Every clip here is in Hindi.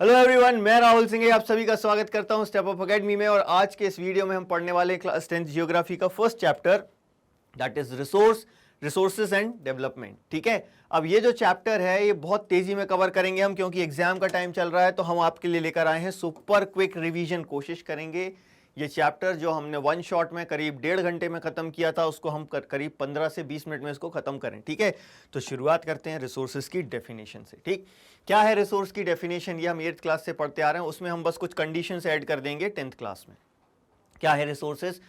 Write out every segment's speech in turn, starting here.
हेलो एवरीवन, मैं राहुल सिंह आप सभी का स्वागत करता हूं स्टेप अप एकेडमी में। और आज के इस वीडियो में हम पढ़ने वाले क्लास 10th जियोग्राफी का first chapter, that is resources and development. ठीक है, अब ये जो चैप्टर है ये बहुत तेजी में कवर करेंगे हम, क्योंकि एग्जाम का टाइम चल रहा है। तो हम आपके लिए लेकर आए हैं सुपर क्विक रिवीजन। कोशिश करेंगे ये चैप्टर जो हमने वन शॉट में करीब 1.5 घंटे में खत्म किया था, उसको हम करीब 15 से 20 मिनट में इसको खत्म करें। ठीक है, तो शुरुआत करते हैं रिसोर्सेज की डेफिनेशन से। ठीक, क्या है रिसोर्स की डेफिनेशन? ये हम 8th क्लास से पढ़ते आ रहे हैं, उसमें हम बस कुछ कंडीशंस ऐड कर देंगे 10th क्लास में। क्या है रिसोर्सेज?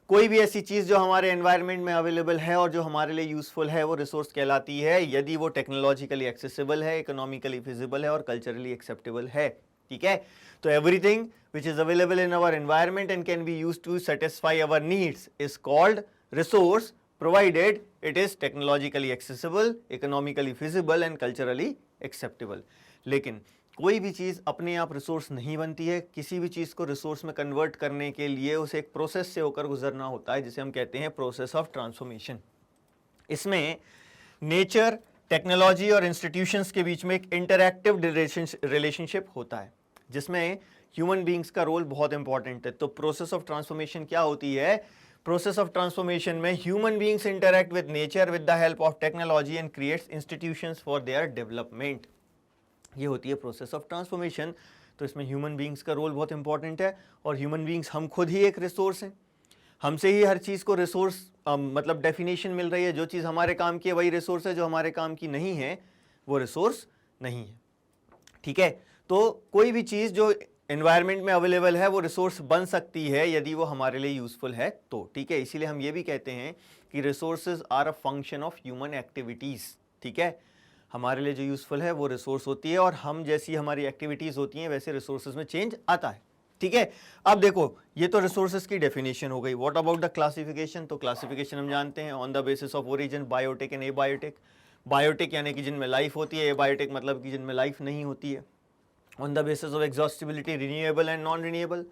कोई भी ऐसी चीज जो हमारे एनवायरनमेंट में अवेलेबल है और जो हमारे लिए यूजफुल है, वो रिसोर्स कहलाती है, यदि वो टेक्नोलॉजिकली एक्सेसिबल है, इकोनॉमिकली फिजिबल है और कल्चरली एक्सेप्टेबल है। ठीक है, तो everything which is available in our environment and can be used to satisfy our needs is called resource, provided it is technologically accessible, economically feasible and culturally acceptable। लेकिन कोई भी चीज़ अपने आप रिसोर्स नहीं बनती है। किसी भी चीज़ को रिसोर्स में कन्वर्ट करने के लिए उसे एक प्रोसेस से होकर गुजरना होता है, जिसे हम कहते हैं प्रोसेस ऑफ ट्रांसफॉर्मेशन। इसमें नेचर, टेक्नोलॉजी और इंस्टीट्यूशंस के बीच में एक इंटरैक्टिव रिलेशनशिप होता है, जिसमें ह्यूमन बींग्स का रोल बहुत इंपॉर्टेंट है। तो प्रोसेस ऑफ ट्रांसफॉर्मेशन क्या होती है? प्रोसेस ऑफ ट्रांसफॉर्मेशन में human beings interact with nature with the help of technology and creates institutions for their development. ये होती है प्रोसेस ऑफ ट्रांसफॉर्मेशन। तो इसमें ह्यूमन बींग्स का रोल बहुत इंपॉर्टेंट है, और ह्यूमन बींग्स हम खुद ही एक रिसोर्स हैं। हमसे ही हर चीज़ को रिसोर्स मतलब डेफिनेशन मिल रही है। जो चीज़ हमारे काम की है वही रिसोर्स है, जो हमारे काम की नहीं है वो रिसोर्स नहीं है। ठीक है, तो कोई भी चीज़ जो एनवायरनमेंट में अवेलेबल है वो रिसोर्स बन सकती है यदि वो हमारे लिए यूजफुल है तो। ठीक है, इसीलिए हम ये भी कहते हैं कि resources are a function of human activities. ठीक है, हमारे लिए जो यूजफुल है वो रिसोर्स होती है, और हम जैसी हमारी एक्टिविटीज़ होती हैं वैसे रिसोर्सेज में चेंज आता है। ठीक है, अब देखो ये तो रिसोर्सेज की डेफिनेशन हो गई। What about the classification? तो क्लासिफिकेशन हम जानते हैं, on the basis of origin, biotic and abiotic. Biotic यानी कि जिनमें लाइफ होती है, एबायोटिक मतलब कि जिनमें लाइफ नहीं होती है। On the basis of exhaustibility, renewable and non renewable.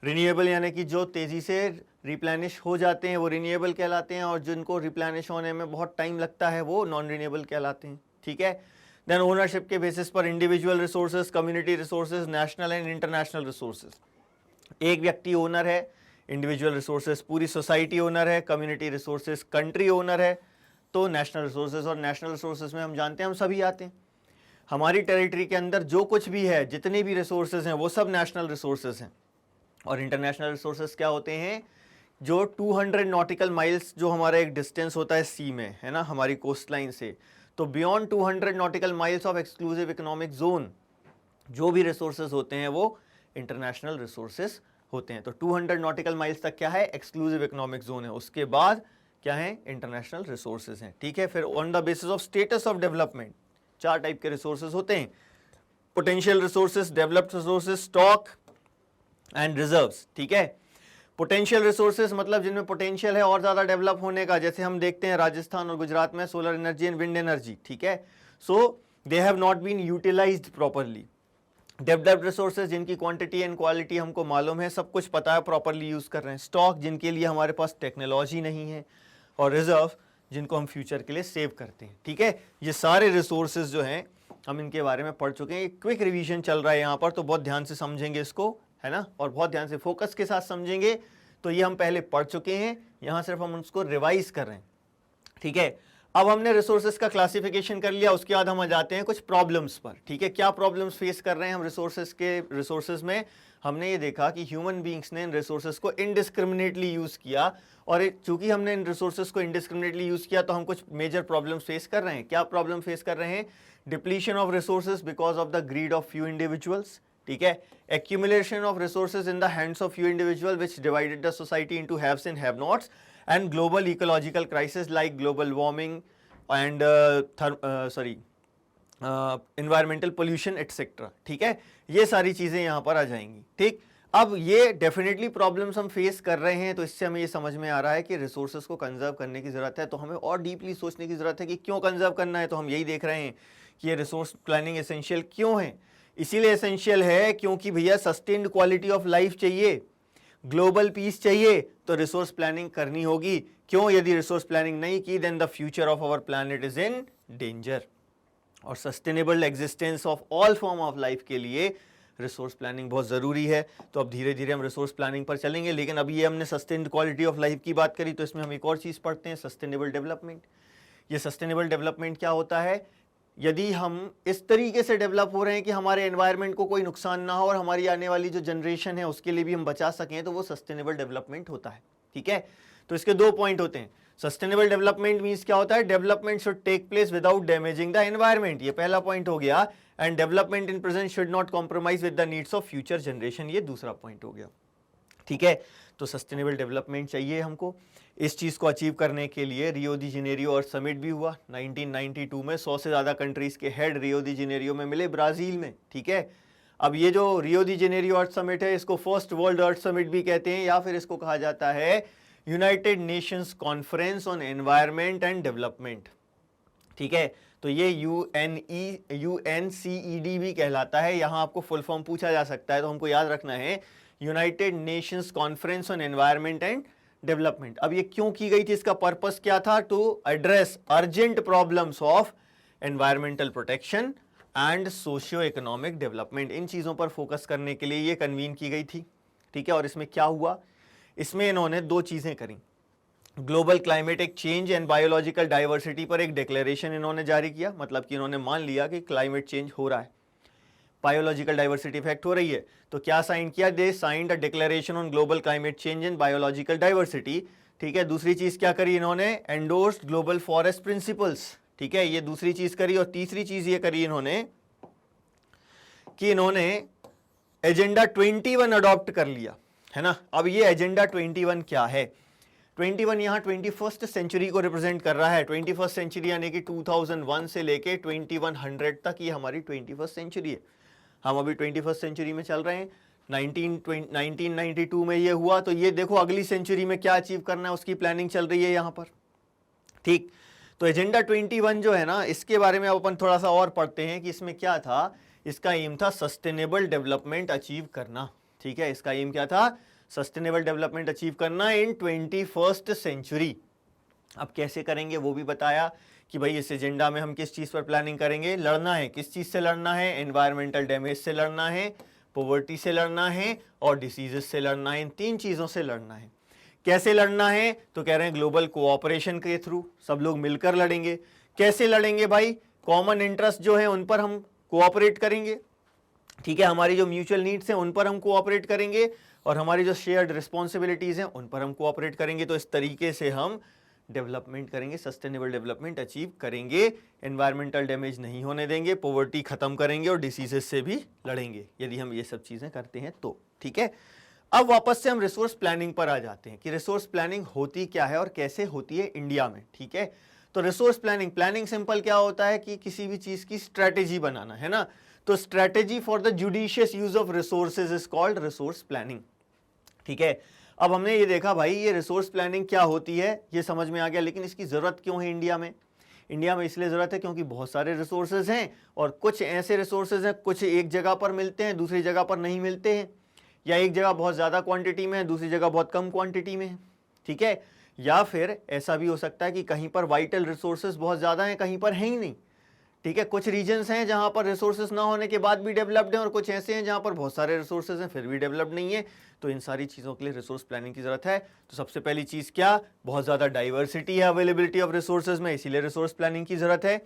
Renewable यानी कि जो तेज़ी से रिप्लेनिश हो जाते हैं वो रिन्यूएबल कहलाते हैं, और जिनको रिप्लेनिश होने में बहुत टाइम लगता है वो नॉन रिन्यूएबल कहलाते हैं। ठीक है, देन ओनरशिप के बेसिस पर individual resources, community resources, national and international resources. एक व्यक्ति ओनर है, इंडिविजुअल रिसोर्सेज पूरी सोसाइटी ओनर है, कम्युनिटी रिसोर्सेज कंट्री ओनर है। तो नेशनल रिसोर्सेज, और नेशनल रिसोर्सेज में हम जानते हैं हम सभी आते हैं। हमारी टेरिटरी के अंदर जो कुछ भी है, जितने भी रिसोर्सेज हैं वो सब नेशनल रिसोर्सेज हैं। और इंटरनेशनल रिसोर्सेज क्या होते हैं? जो 200 नॉटिकल माइल्स जो हमारा एक डिस्टेंस होता है सी में, है ना, हमारी कोस्ट लाइन से, तो beyond 200 nautical miles of exclusive economic zone जो भी रिसोर्सेज होते हैं वो इंटरनेशनल रिसोर्सेज होते हैं। तो 200 नॉटिकल माइल्स तक क्या है? एक्सक्लूसिव इकोनॉमिक जोन है। उसके बाद क्या है? इंटरनेशनल रिसोर्सेज हैं। ठीक है, फिर on the basis of status of development 4 type के रिसोर्सेज होते हैं: potential resources, developed resources, stock and reserves. ठीक है, पोटेंशियल रिसोर्सेज मतलब जिनमें पोटेंशियल है और ज्यादा डेवलप होने का, जैसे हम देखते हैं राजस्थान और गुजरात में solar energy and wind energy. ठीक है, so they have not been utilised properly. Developed resources जिनकी क्वांटिटी एंड क्वालिटी हमको मालूम है, सब कुछ पता है, प्रॉपरली यूज कर रहे हैं। स्टॉक जिनके लिए हमारे पास टेक्नोलॉजी नहीं है, और रिजर्व जिनको हम फ्यूचर के लिए सेव करते हैं। ठीक है, ये सारे रिसोर्सेज जो हैं हम इनके बारे में पढ़ चुके हैं। क्विक रिवीजन चल रहा है यहाँ पर, तो बहुत ध्यान से समझेंगे इसको, है ना, और बहुत ध्यान से फोकस के साथ समझेंगे। तो ये हम पहले पढ़ चुके हैं, यहाँ सिर्फ हम उसको रिवाइज कर रहे हैं। ठीक है, अब हमने रिसोर्सेज का क्लासिफिकेशन कर लिया, उसके बाद हम आ जाते हैं कुछ प्रॉब्लम्स पर। ठीक है, क्या प्रॉब्लम्स फेस कर रहे हैं हम रिसोर्सेज में? हमने ये देखा कि ह्यूमन बींग्स ने इन रिसोर्सेज को इनडिस्क्रिमिनेटली यूज किया, और चूंकि हमने इन रिसोर्सेज को इनडिस्क्रिमिनेटली यूज किया तो हम कुछ मेजर प्रॉब्लम्स फेस कर रहे हैं। क्या प्रॉब्लम फेस कर रहे हैं? Depletion of resources because of the greed of few individuals. ठीक है, accumulation of resources in the hands of few individual which divided the society into haves and have nots, and global ecological crisis like global warming and environmental pollution etc। ठीक है, ये सारी चीजें यहां पर आ जाएंगी। ठीक, अब ये डेफिनेटली प्रॉब्लम्स हम फेस कर रहे हैं, तो इससे हमें ये समझ में आ रहा है कि रिसोर्सेज को कंजर्व करने की जरूरत है। तो हमें और डीपली सोचने की जरूरत है कि क्यों कंजर्व करना है। तो हम यही देख रहे हैं कि ये रिसोर्स प्लानिंग एसेंशियल क्यों है। इसीलिए एसेंशियल है क्योंकि भैया सस्टेन्ड क्वालिटी ऑफ लाइफ चाहिए, ग्लोबल पीस चाहिए, तो रिसोर्स प्लानिंग करनी होगी। क्यों? यदि रिसोर्स प्लानिंग नहीं की then the future of our planet is in danger. और sustainable existence of all form of life के लिए रिसोर्स प्लानिंग बहुत ज़रूरी है। तो अब धीरे धीरे हम रिसोर्स प्लानिंग पर चलेंगे, लेकिन अभी ये हमने सस्टेन्ड क्वालिटी ऑफ लाइफ की बात करी, तो इसमें हम एक और चीज़ पढ़ते हैं, सस्टेनेबल डेवलपमेंट। ये सस्टेनेबल डेवलपमेंट क्या होता है? यदि हम इस तरीके से डेवलप हो रहे हैं कि हमारे एनवायरनमेंट को कोई नुकसान ना हो और हमारी आने वाली जो जनरेशन है उसके लिए भी हम बचा सकें, तो वो सस्टेनेबल डेवलपमेंट होता है। ठीक है, तो इसके दो पॉइंट होते हैं। सस्टेनेबल डेवलपमेंट मींस क्या होता है? Development should take place without damaging the environment, ये पहला पॉइंट हो गया। And development in present should not compromise with the needs of future generation, ये दूसरा पॉइंट हो गया। ठीक है, तो सस्टेनेबल डेवलपमेंट चाहिए हमको। इस चीज़ को अचीव करने के लिए रियो दी जेनेरियो अर्थ समिट भी हुआ 1992 में। 100 से ज़्यादा कंट्रीज़ के हेड रियो दी जेनेरियो में मिले, ब्राज़ील में। ठीक है, अब ये जो रियो दी जेनेरियो अर्थ समिट है, इसको फर्स्ट वर्ल्ड अर्थ समिट भी कहते हैं, या फिर इसको कहा जाता है United Nations conference on environment and development. ठीक है, तो ये UNCED भी कहलाता है। यहाँ आपको फुल फॉर्म पूछा जा सकता है, तो हमको याद रखना है United Nations conference on environment and development. अब ये क्यों की गई थी, इसका पर्पस क्या था? To address urgent problems of environmental protection and socio economic development. इन चीज़ों पर फोकस करने के लिए ये कन्वीन की गई थी। ठीक है, और इसमें क्या हुआ? इसमें इन्होंने दो चीज़ें करी। Global climatic change and biological diversity पर एक डिक्लेरेशन इन्होंने जारी किया, मतलब कि इन्होंने मान लिया कि क्लाइमेट चेंज हो रहा है, बायोलॉजिकल डाइवर्सिटी इफेक्ट हो रही है। तो क्या साइन किया? They signed a declaration on global climate change and biological diversity. ठीक है, दूसरी चीज क्या करी इन्होंने? Endorsed global forest principles. ठीक है, ये दूसरी चीज करी। और तीसरी चीज ये करी इन्होंने कि इन्होंने एजेंडा 21 अडॉप्ट कर लिया, है ना। अब ये एजेंडा 21 क्या है? 21 यहाँ 21st सेंचुरी को रिप्रेजेंट कर रहा है। 21st सेंचुरी यानी कि 2001 से लेके 2100 तक ये हमारी 21st सेंचुरी है। हम अभी 21st सेंचुरी में चल रहे हैं। 1992 में ये हुआ, तो ये देखो अगली सेंचुरी में क्या अचीव करना है उसकी प्लानिंग चल रही है यहाँ पर। ठीक, तो एजेंडा 21 जो है ना, इसके बारे में अब अपन थोड़ा सा और पढ़ते हैं कि इसमें क्या था। इसका एम था सस्टेनेबल डेवलपमेंट अचीव करना। ठीक है, इसका एम क्या था? सस्टेनेबल डेवलपमेंट अचीव करना इन 21st सेंचुरी। अब कैसे करेंगे वो भी बताया कि भाई इस एजेंडा में हम किस चीज़ पर प्लानिंग करेंगे। लड़ना है, किस चीज़ से लड़ना है? एनवायरमेंटल डैमेज से लड़ना है, पॉवर्टी से लड़ना है और डिसीजेस से लड़ना है। इन तीन चीज़ों से लड़ना है। कैसे लड़ना है? तो कह रहे हैं ग्लोबल कोऑपरेशन के थ्रू, सब लोग मिलकर लड़ेंगे। कैसे लड़ेंगे भाई? कॉमन इंटरेस्ट जो है उन पर हम कोऑपरेट करेंगे। ठीक है, हमारी जो म्यूचुअल नीड्स हैं उन पर हम कोऑपरेट करेंगे और हमारी जो शेयर्ड रिस्पॉन्सिबिलिटीज़ हैं उन पर हम कोऑपरेट करेंगे। तो इस तरीके से हम डेवलपमेंट करेंगे, सस्टेनेबल डेवलपमेंट अचीव करेंगे, एनवायरमेंटल डैमेज नहीं होने देंगे, पॉवर्टी खत्म करेंगे और डिसीजेस से भी लड़ेंगे, यदि हम ये सब चीज़ें करते हैं तो। ठीक है, अब वापस से हम रिसोर्स प्लानिंग पर आ जाते हैं कि रिसोर्स प्लानिंग होती क्या है और कैसे होती है इंडिया में। ठीक है, तो रिसोर्स प्लानिंग सिंपल क्या होता है कि किसी भी चीज़ की स्ट्रैटेजी बनाना, है ना। तो strategy for the judicious use of resources is called resource planning. ठीक है, अब हमने ये देखा भाई ये रिसोर्स प्लानिंग क्या होती है, ये समझ में आ गया, लेकिन इसकी ज़रूरत क्यों है इंडिया में? इंडिया में इसलिए ज़रूरत है क्योंकि बहुत सारे रिसोर्सेज हैं और कुछ ऐसे रिसोर्सेज हैं, कुछ एक जगह पर मिलते हैं, दूसरी जगह पर नहीं मिलते हैं, या एक जगह बहुत ज़्यादा क्वांटिटी में है, दूसरी जगह बहुत कम क्वांटिटी में है। ठीक है, या फिर ऐसा भी हो सकता है कि कहीं पर वाइटल रिसोर्सेज बहुत ज़्यादा हैं, कहीं पर है ही नहीं। ठीक है, कुछ रीजन्स हैं जहां पर रिसोर्सेज ना होने के बाद भी डेवलप्ड हैं और कुछ ऐसे हैं जहां पर बहुत सारे रिसोर्सेज हैं फिर भी डेवलप्ड नहीं है। तो इन सारी चीज़ों के लिए रिसोर्स प्लानिंग की ज़रूरत है। तो सबसे पहली चीज़ क्या? बहुत ज़्यादा डाइवर्सिटी है अवेलेबिलिटी ऑफ रिसोर्सेज में, इसीलिए रिसोर्स प्लानिंग की ज़रूरत है।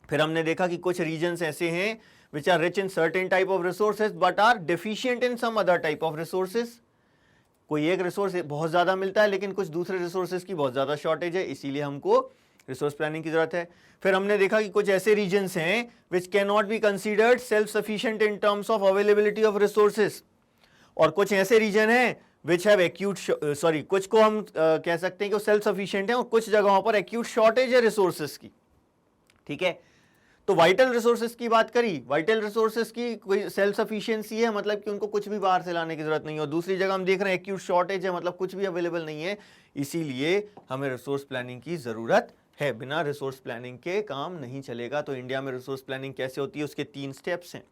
फिर हमने देखा कि कुछ रीजन्स ऐसे हैं which are rich in certain type of resources but are deficient in some other type of resources. कोई एक रिसोर्स बहुत ज़्यादा मिलता है लेकिन कुछ दूसरे रिसोर्सेज की बहुत ज़्यादा शॉर्टेज है, इसीलिए हमको रिसोर्स प्लानिंग की जरूरत है। फिर हमने देखा कि कुछ ऐसे रीजन्स हैं which can not be considered self sufficient in terms of availability of resources, और कुछ ऐसे रीजन हैं विच हैव एक्यूट कुछ को हम कह सकते हैं कि वो सेल्फ सफिशिएंट है और कुछ जगहों पर एक्यूट शॉर्टेज है रिसोर्सेज की। ठीक है, तो वाइटल रिसोर्सेज की बात करी, वाइटल रिसोर्सेज की कोई सेल्फ सफिशिएंसी है, मतलब कि उनको कुछ भी बाहर से लाने की जरूरत नहीं है, और दूसरी जगह हम देख रहे हैं एक्यूट शॉर्टेज है, मतलब कुछ भी अवेलेबल नहीं है। इसीलिए हमें रिसोर्स प्लानिंग की जरूरत है, बिना रिसोर्स प्लानिंग के काम नहीं चलेगा। तो इंडिया में रिसोर्स प्लानिंग कैसे होती है उसके 3 स्टेप्स हैं।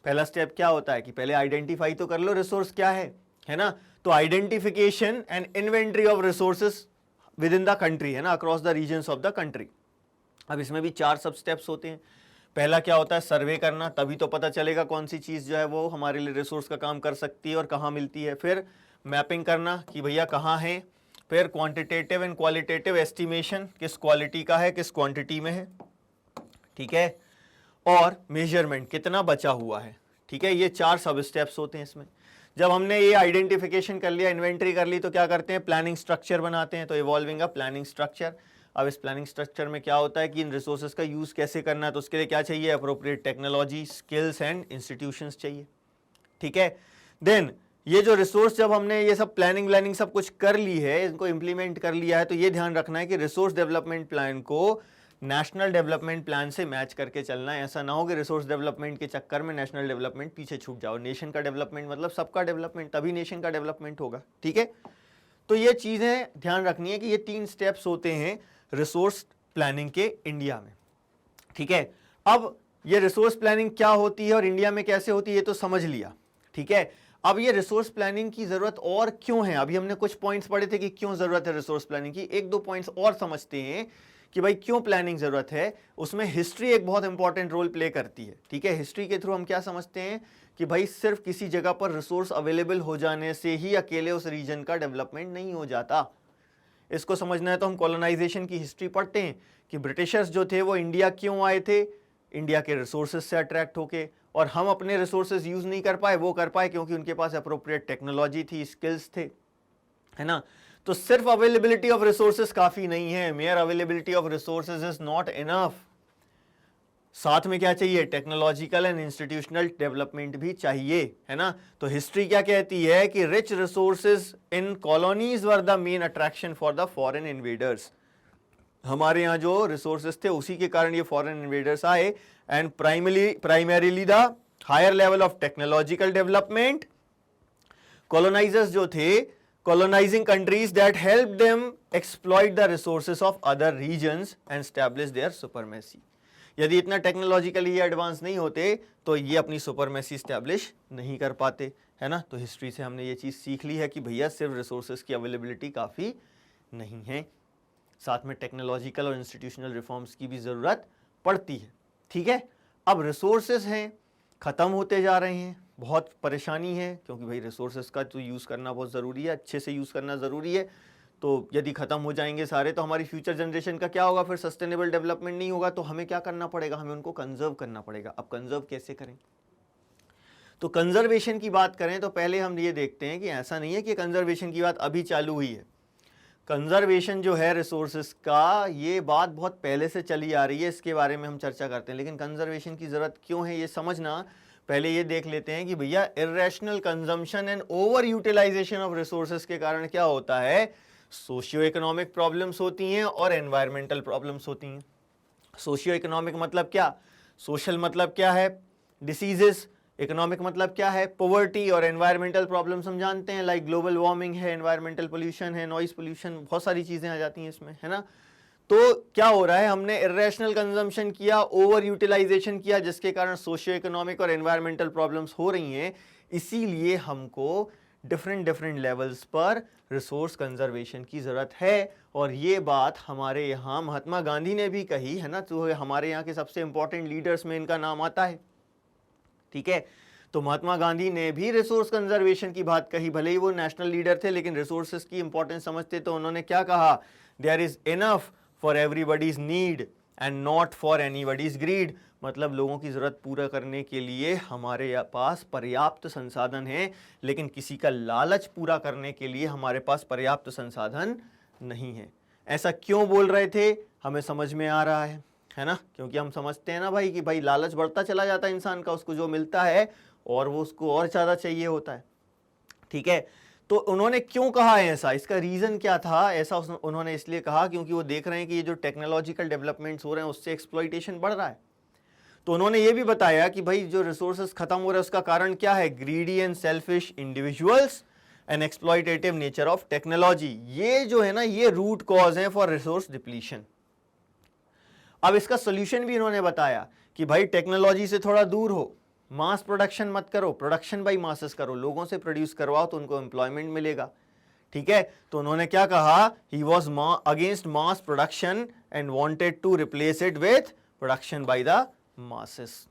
पहला स्टेप क्या होता है कि पहले आइडेंटिफाई तो कर लो रिसोर्स क्या है ना। तो identification and inventory of resources within the country, है ना, across the regions of the country. अब इसमें भी 4 सब स्टेप्स होते हैं। पहला क्या होता है, सर्वे करना, तभी तो पता चलेगा कौन सी चीज़ जो है वो हमारे लिए रिसोर्स का काम कर सकती है और कहाँ मिलती है। फिर मैपिंग करना कि भैया कहाँ है। फिर क्वांटिटेटिव एंड क्वालिटेटिव एस्टिमेशन, किस क्वालिटी का है, किस क्वांटिटी में है, ठीक है। और मेजरमेंट, कितना बचा हुआ है, ठीक है। ये 4 सब स्टेप्स होते हैं इसमें। जब हमने ये आइडेंटिफिकेशन कर लिया, इन्वेंट्री कर ली, तो क्या करते हैं, प्लानिंग स्ट्रक्चर बनाते हैं। तो इवॉल्विंग अ प्लानिंग स्ट्रक्चर। अब इस प्लानिंग स्ट्रक्चर में क्या होता है कि इन रिसोर्सेज का यूज़ कैसे करना है, तो उसके लिए क्या चाहिए, appropriate technology, skills and institutions चाहिए, ठीक है। देन ये जो रिसोर्स, जब हमने ये सब प्लानिंग सब कुछ कर ली है, इनको इंप्लीमेंट कर लिया है, तो ये ध्यान रखना है कि रिसोर्स डेवलपमेंट प्लान को नेशनल डेवलपमेंट प्लान से मैच करके चलना है। ऐसा ना हो कि रिसोर्स डेवलपमेंट के चक्कर में नेशनल डेवलपमेंट पीछे छूट जाओ। नेशन का डेवलपमेंट मतलब सबका डेवलपमेंट, तभी नेशन का डेवलपमेंट होगा, ठीक है। तो ये चीज़ें ध्यान रखनी है कि ये 3 स्टेप्स होते हैं रिसोर्स प्लानिंग के इंडिया में, ठीक है। अब ये रिसोर्स प्लानिंग क्या होती है और इंडिया में कैसे होती है, ये तो समझ लिया, ठीक है। अब ये रिसोर्स प्लानिंग की जरूरत और क्यों है, अभी हमने कुछ पॉइंट्स पढ़े थे कि क्यों जरूरत है रिसोर्स प्लानिंग की, 1-2 पॉइंट्स और समझते हैं कि भाई क्यों प्लानिंग जरूरत है। उसमें हिस्ट्री एक बहुत इंपॉर्टेंट रोल प्ले करती है, ठीक है। हिस्ट्री के थ्रू हम क्या समझते हैं कि भाई सिर्फ किसी जगह पर रिसोर्स अवेलेबल हो जाने से ही अकेले उस रीजन का डेवलपमेंट नहीं हो जाता। इसको समझना है तो हम कॉलोनाइजेशन की हिस्ट्री पढ़ते हैं कि ब्रिटिशर्स जो थे वो इंडिया क्यों आए थे, इंडिया के रिसोर्सेज से अट्रैक्ट होके, और हम अपने रिसोर्सेज यूज नहीं कर पाए, वो कर पाए क्योंकि उनके पास अप्रोप्रिएट टेक्नोलॉजी थी, स्किल्स थे, है ना। तो सिर्फ अवेलेबिलिटी ऑफ रिसोर्सेज काफी नहीं है, mayor availability of resources is not enough. साथ में क्या चाहिए, टेक्नोलॉजिकल एंड इंस्टीट्यूशनल डेवलपमेंट भी चाहिए, है ना। तो हिस्ट्री क्या कहती है कि rich resources in colonies were the main attraction for the foreign invaders. हमारे यहाँ जो रिसोर्सेज थे उसी के कारण ये फॉरेन इन्वेडर्स आए। And primarily the higher level of technological development, colonisers जो थे, colonizing countries that help them exploit the resources of other regions and establish their supremacy। यदि इतना टेक्नोलॉजिकली एडवांस नहीं होते तो ये अपनी सुपरमेसी स्टैब्लिश नहीं कर पाते, है ना। तो हिस्ट्री से हमने ये चीज़ सीख ली है कि भैया सिर्फ रिसोर्सेज की अवेलेबिलिटी काफ़ी नहीं है, साथ में टेक्नोलॉजिकल और इंस्टीट्यूशनल रिफॉर्म्स की भी ज़रूरत पड़ती है, ठीक है। अब रिसोर्सेज हैं, ख़त्म होते जा रहे हैं, बहुत परेशानी है क्योंकि भाई रिसोर्सेज का तो यूज़ करना बहुत ज़रूरी है, अच्छे से यूज़ करना ज़रूरी है। तो यदि ख़त्म हो जाएंगे सारे तो हमारी फ्यूचर जनरेशन का क्या होगा, फिर सस्टेनेबल डेवलपमेंट नहीं होगा। तो हमें क्या करना पड़ेगा, हमें उनको कंजर्व करना पड़ेगा। अब कंजर्व कैसे करें, तो कंजर्वेशन की बात करें तो पहले हम ये देखते हैं कि ऐसा नहीं है कि कंजर्वेशन की बात अभी चालू हुई है। कंजर्वेशन जो है रिसोर्सेज का, ये बात बहुत पहले से चली आ रही है, इसके बारे में हम चर्चा करते हैं। लेकिन कंजर्वेशन की ज़रूरत क्यों है ये समझना, पहले ये देख लेते हैं कि भैया irrational consumption and over utilisation of resources के कारण क्या होता है, सोशियो इकोनॉमिक प्रॉब्लम्स होती हैं और एनवायरमेंटल प्रॉब्लम्स होती हैं। सोशियो इकोनॉमिक मतलब क्या, सोशल मतलब क्या है, डिसीजेस, इकोनॉमिक मतलब क्या है, पॉवर्टी, और एनवायरमेंटल प्रॉब्लम्स हम जानते हैं लाइक ग्लोबल वार्मिंग है, एनवायरमेंटल पोल्यूशन है, नॉइस पोल्यूशन, बहुत सारी चीज़ें आ जाती हैं इसमें, है ना। तो क्या हो रहा है, हमने इर्रेशनल कंजम्पशन किया, ओवर यूटिलाइजेशन किया, जिसके कारण सोशियो इकोनॉमिक और एनवायरमेंटल प्रॉब्लम्स हो रही हैं। इसीलिए हमको डिफरेंट लेवल्स पर रिसोर्स कंजर्वेशन की ज़रूरत है। और ये बात हमारे यहाँ महात्मा गांधी ने भी कही, है ना। तो हमारे यहाँ के सबसे इंपॉर्टेंट लीडर्स में इनका नाम आता है, ठीक है। तो महात्मा गांधी ने भी रिसोर्स कंजर्वेशन की बात कही, भले ही वो नेशनल लीडर थे लेकिन रिसोर्सेज की इंपॉर्टेंस समझते। तो उन्होंने क्या कहा, there is enough for everybody's need and not for anybody's greed. मतलब लोगों की ज़रूरत पूरा करने के लिए हमारे पास पर्याप्त संसाधन हैं, लेकिन किसी का लालच पूरा करने के लिए हमारे पास पर्याप्त संसाधन नहीं है। ऐसा क्यों बोल रहे थे, हमें समझ में आ रहा है ना। क्योंकि हम समझते हैं ना भाई कि भाई लालच बढ़ता चला जाता है इंसान का, उसको जो मिलता है और वो उसको और ज़्यादा चाहिए होता है, ठीक है। तो उन्होंने क्यों कहा है ऐसा, इसका रीज़न क्या था, ऐसा उन्होंने इसलिए कहा क्योंकि वो देख रहे हैं कि ये जो टेक्नोलॉजिकल डेवलपमेंट्स हो रहे हैं उससे एक्सप्लॉइटेशन बढ़ रहा है। तो उन्होंने ये भी बताया कि भाई जो रिसोर्सेज खत्म हो रहे हैं उसका कारण क्या है, greedy and selfish individuals and exploitative nature of technology. ये जो है ना, ये रूट कॉज है फॉर रिसोर्स डिप्लीशन। अब इसका सोल्यूशन भी इन्होंने बताया कि भाई टेक्नोलॉजी से थोड़ा दूर हो, मास प्रोडक्शन मत करो, प्रोडक्शन बाई मासेस करो, लोगों से प्रोड्यूस करवाओ तो उनको एम्प्लॉयमेंट मिलेगा, ठीक है। तो उन्होंने क्या कहा, he was against mass production and wanted to replace it with production by the masses.